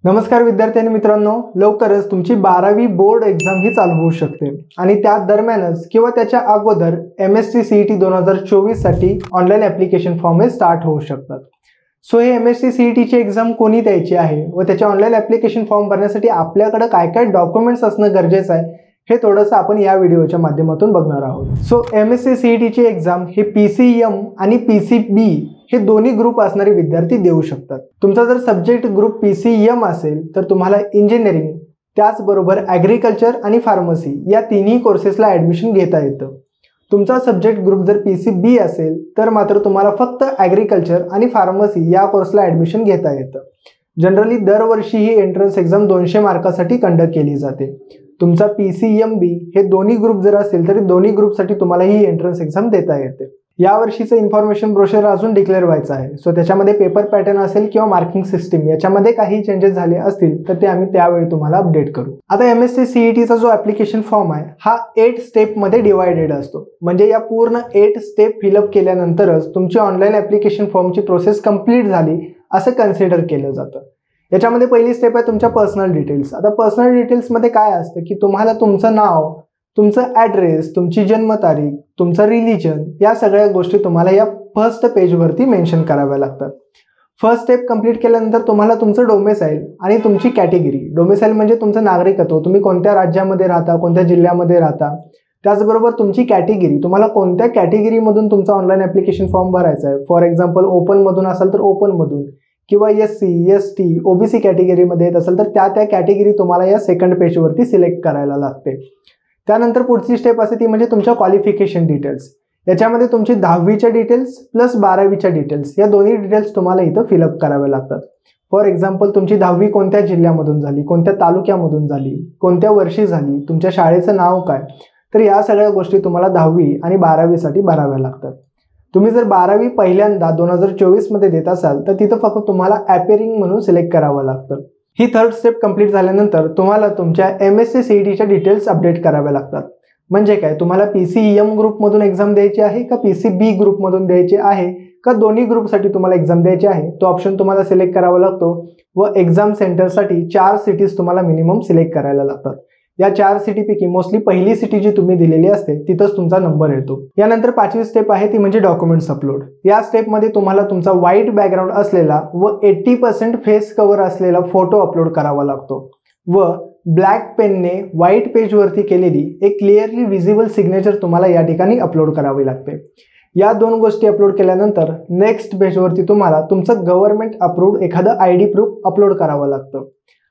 नमस्कार विद्यार्थी आणि मित्रांनो, लवकरच तुमची 12वी बोर्ड एक्झाम ही चालू होऊ शकते आणि त्या दरम्यानच किंवा त्याच्या अगोदर MSc CET 2024 साठी ऑनलाईन ॲप्लिकेशन फॉर्म हे स्टार्ट होऊ शकतात। सो हे MSc CET ची एक्झाम कोणी द्यायची आहे व त्याच्या ऑनलाईन ॲप्लिकेशन फॉर्म भरण्यासाठी आपल्याकडे काय काय डॉक्युमेंट्स असणं गरजेचं आहे हे थोडंसं आपण या व्हिडिओच्या माध्यमातून बघणार आहोत। सो MSc CET ची एक्झाम ही PCM आणि PCB हे दोन्ही ग्रुप असणारे विद्यार्थी देऊ शकतात। तुमचा जर सब्जेक्ट ग्रुप PCM असेल तर तुम्हाला इंजिनिअरिंग त्याचबरोबर ॲग्रिकल्चर आणि फार्मसी या तिन्ही कोर्सेसला ॲडमिशन घेता येतं। तुमचा सब्जेक्ट ग्रुप जर PCB असेल तर मात्र तुम्हाला फक्त ॲग्रिकल्चर आणि फार्मसी या कोर्सला ॲडमिशन घेता येतं। जनरली दरवर्षी ही एंट्रन्स एक्झाम 200 मार्कासाठी कंडक्ट केली जाते। तुमचा PCMB हे दोन्ही ग्रुप जर असेल तरी दोन्ही ग्रुपसाठी तुम्हाला ही एंट्रन्स एक्झाम देता येते। या वर्षीचं इन्फॉर्मेशन ब्रोशर अजून डिक्लेअर व्हायचं आहे। सो त्याच्यामध्ये पेपर पॅटर्न असेल किंवा मार्किंग सिस्टीम याच्यामध्ये काही चेंजेस झाले असतील तर ते आम्ही त्यावेळी तुम्हाला अपडेट करू। आता MSc CET चा जो ॲप्लिकेशन फॉर्म आहे हा 8 स्टेपमध्ये डिवायडेड असतो। म्हणजे या पूर्ण 8 स्टेप फिलअप केल्यानंतरच तुमची ऑनलाईन ॲप्लिकेशन फॉर्मची प्रोसेस कंप्लीट झाली असं कन्सिडर केलं जातं। याच्यामध्ये पहिली स्टेप आहे तुमच्या पर्सनल डिटेल्स। आता पर्सनल डिटेल्समध्ये काय असतं की तुम्हाला तुमचं नाव, तुमचं ॲड्रेस, तुमची जन्मतारीख, तुमचं रिलिजन या सगळ्या गोष्टी तुम्हाला या फर्स्ट पेजवरती मेन्शन कराव्या लागतात। फर्स्ट स्टेप कंप्लीट केल्यानंतर तुम्हाला तुमचं डोमेसाईल आणि तुमची कॅटेगरी, डोमेसाईल म्हणजे तुमचं नागरिकत्व, तुम्ही कोणत्या राज्यामध्ये राहता, कोणत्या जिल्ह्यामध्ये राहता, त्याचबरोबर तुमची कॅटेगरी, तुम्हाला कोणत्या कॅटेगरीमधून तुमचा ऑनलाईन ॲप्लिकेशन फॉर्म भरायचा आहे। फॉर एक्झाम्पल ओपनमधून असेल तर ओपनमधून किंवा SC, ST, OBC कॅटेगरीमध्ये येत असेल तर त्या कॅटेगरी तुम्हाला या सेकंड पेजवरती सिलेक्ट करायला लागते। त्यानंतर पुढची स्टेप असते ती म्हणजे तुमच्या क्वालिफिकेशन डिटेल्स। याच्यामध्ये तुमची 10वीच्या डिटेल्स प्लस 12वीच्या डिटेल्स या दोन्ही डिटेल्स तुम्हाला इथं फिलअप कराव्या लागतात। फॉर एक्झाम्पल तुमची 10वी कोणत्या जिल्ह्यामधून झाली, कोणत्या तालुक्यामधून झाली, कोणत्या वर्षी झाली, तुमच्या शाळेचं नाव काय, तर या सगळ्या गोष्टी तुम्हाला 10वी आणि 12वीसाठी भराव्या लागतात। तुम्ही जर 12वी पहिल्यांदा 2024 मध्ये देत असाल तर तिथं फक्त तुम्हाला ॲपेरिंग म्हणून सिलेक्ट करावं लागतं। ही थर्ड स्टेप कंप्लीट झाल्यानंतर तुम्हाला तुमच्या MSc CET च्या डिटेल्स अपडेट कराव्या लागतात। म्हणजे काय, तुम्हाला PCM ग्रुपमधून एक्झाम द्यायची आहे का PCB ग्रुपमधून द्यायची आहे का दोन्ही ग्रुपसाठी तुम्हाला एक्झाम द्यायची आहे तो ऑप्शन तुम्हाला सिलेक्ट करावा लागतो व एक्झाम सेंटरसाठी 4 सिटीज तुम्हाला मिनिमम सिलेक्ट करायला लागतात। या 4 सिटीपैकी मोस्टली पहिली सिटी जी तुम्ही दिलेली असते तिथंच तुमचा नंबर येतो। यानंतर 5वी स्टेप आहे ती म्हणजे डॉक्युमेंट्स अपलोड। या स्टेपमध्ये तुम्हाला तुमचा व्हाईट बॅकग्राऊंड असलेला व 80% फेस कव्हर असलेला फोटो अपलोड करावा लागतो व ब्लॅक पेनने व्हाईट पेजवरती केलेली एक क्लिअरली विजिबल सिग्नेचर तुम्हाला या ठिकाणी अपलोड करावी लागते। या 2 गोष्टी अपलोड केल्यानंतर नेक्स्ट पेजवरती तुम्हाला तुमचं गव्हर्नमेंट अप्रूव्ड एखादं ID प्रूफ अपलोड करावं लागतं।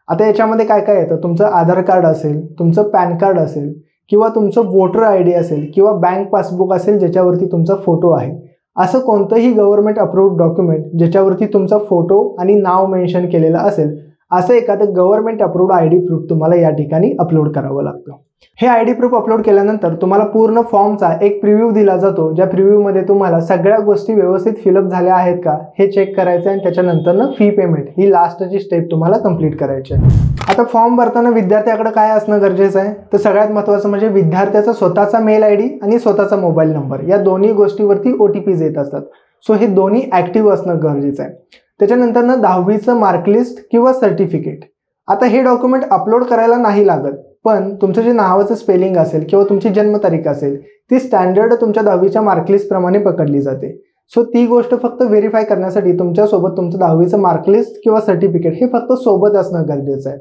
आता याच्यामध्ये काय काय येतं, तुमचं आधार कार्ड असेल, तुमचं पॅन कार्ड असेल किंवा तुमचं वोटर ID असेल किंवा बँक पासबुक असेल ज्याच्यावरती तुमचा फोटो आहे, असं कोणतंही गव्हर्नमेंट अप्रूव्ड डॉक्युमेंट ज्याच्यावरती तुमचा फोटो आणि नाव मेन्शन केलेलं असेल असं एखादं गव्हर्नमेंट अप्रूव्ड ID प्रूफ तुम्हाला या ठिकाणी अपलोड करावं लागतं। हे ID प्रूफ अपलोड केल्यानंतर तुम्हाला पूर्ण फॉर्मचा एक प्रिव्ह्यू दिला जातो, ज्या प्रिव्ह्यूमध्ये तुम्हाला सगळ्या गोष्टी व्यवस्थित फिलअप झाल्या आहेत का हे चेक करायचं आणि त्याच्यानंतर फी पेमेंट ही लास्टची स्टेप तुम्हाला कंप्लीट करायची आहे। आता फॉर्म भरताना विद्यार्थ्याकडे काय असणं गरजेचं आहे तर सगळ्यात महत्त्वाचं म्हणजे विद्यार्थ्याचा स्वतःचा मेल ID आणि स्वतःचा मोबाईल नंबर या दोन्ही गोष्टीवरती OTPs येत असतात। सो हे दोन्ही ॲक्टिव्ह असणं गरजेचं आहे। त्याच्यानंतर 10वीचं मार्कलिस्ट किंवा सर्टिफिकेट। आता हे डॉक्युमेंट अपलोड करायला नाही लागत, पण तुमचं जे नावाचं स्पेलिंग असेल किंवा तुमची जन्मतारीख असेल ती स्टँडर्ड तुमच्या 10वीच्या मार्कलिस्ट प्रमाणे पकडली जाते। सो ती गोष्ट फक्त व्हेरीफाय करण्यासाठी तुमच्यासोबत तुमचं 10वीचं मार्कलिस्ट किंवा सर्टिफिकेट हे फक्त सोबत असणं गरजेचं आहे।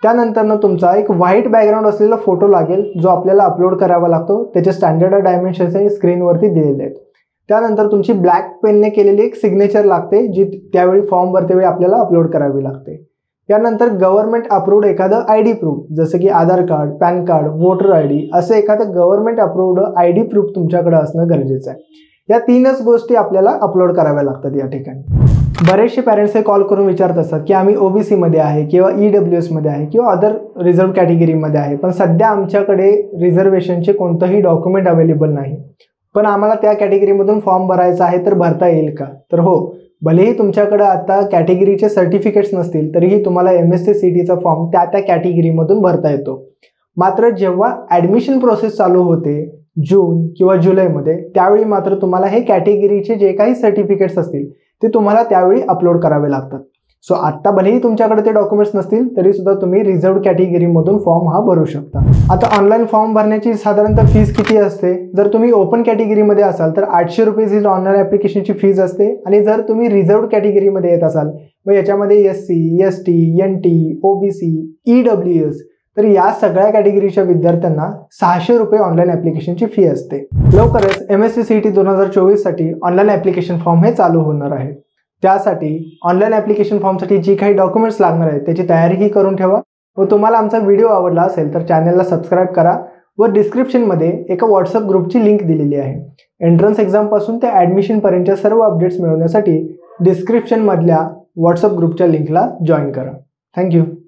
त्यानंतर तुमचा एक व्हाईट बॅकग्राऊंड असलेला फोटो लागेल जो आपल्याला अपलोड करावा लागतो। त्याचे स्टँडर्ड डायमेन्शन्स हे स्क्रीनवरती दिलेले आहेत। त्यानंतर तुमची ब्लॅक पेनने केलेली एक सिग्नेचर लागते जी त्यावेळी फॉर्म भरतेवेळी आपल्याला अपलोड करावी लागते। त्यानंतर गव्हर्नमेंट अप्रूव्ड एखादं ID प्रूफ जसं की Aadhaar card, PAN card, voter ID असं एखादं गव्हर्नमेंट अप्रूव्ड ID प्रूफ तुमच्याकडे असणं गरजेचं आहे। या 3च गोष्टी आपल्याला अपलोड कराव्या लागतात या ठिकाणी। बरेचसे पॅरेंट्स हे कॉल करून विचारत असतात की आम्ही OBC मध्ये आहे किंवा EWS मध्ये आहे किंवा अदर रिझर्व कॅटेगरीमध्ये आहे, पण सध्या आमच्याकडे रिझर्वेशनचे कोणतंही डॉक्युमेंट अवेलेबल नाही, पण आम्हाला त्या कॅटेगरीमधून फॉर्म भरायचा आहे तर भरता येईल का? तर हो, भलेही तुमच्याकडे आता कॅटेगरीचे सर्टिफिकेट्स नसतील तरीही तुम्हाला MSc CET चा फॉर्म त्या कॅटेगरीमधून भरता येतो। मात्र जेव्हा ॲडमिशन प्रोसेस चालू होते जून किंवा जुलैमध्ये त्यावेळी मात्र तुम्हाला हे कॅटेगरीचे जे काही सर्टिफिकेट्स असतील ते तुम्हाला त्यावेळी अपलोड करावे लागतात। सो आत्ता भलेही तुमच्याकडे ते डॉक्युमेंट्स नसतील तरी सुद्धा तुम्ही रिझर्व्ड कॅटेगरीमधून फॉर्म हा भरू शकता. आता ऑनलाईन फॉर्म भरण्याची साधारणतः फीस किती असते? जर तुम्ही ओपन कॅटेगरीमध्ये असाल तर 800 रुपये ही ऑनलाईन ॲप्लिकेशनची फीज असते. आणि जर तुम्ही रिझर्व्ड कॅटेगरीमध्ये येत असाल मग याच्यामध्ये SC, ST, NT, OBC, EWS तर या सगळ्या कॅटेगरीच्या विद्यार्थ्यांना 600 रुपये ऑनलाईन ॲप्लिकेशनची फी असते. लवकरच MSc CET 2024 साठी ऑनलाईन ॲप्लिकेशन फॉर्म हे चालू होणार आहे. त्यासाठी ऑनलाईन ॲप्लिकेशन फॉर्मसाठी जी काही डॉक्युमेंट्स लागणार आहेत त्याची तयारीही करून ठेवा. व तुम्हाला आमचा व्हिडिओ आवडला असेल तर चॅनलला सबस्क्राईब करा व डिस्क्रिप्शनमध्ये एका व्हॉट्सअप ग्रुपची लिंक दिलेली आहे. एंट्रन्स एक्झामपासून ते ॲडमिशनपर्यंतच्या सर्व अपडेट्स मिळवण्यासाठी डिस्क्रिप्शनमधल्या व्हॉट्सअप ग्रुपच्या लिंकला जॉईन करा. थँक्यू.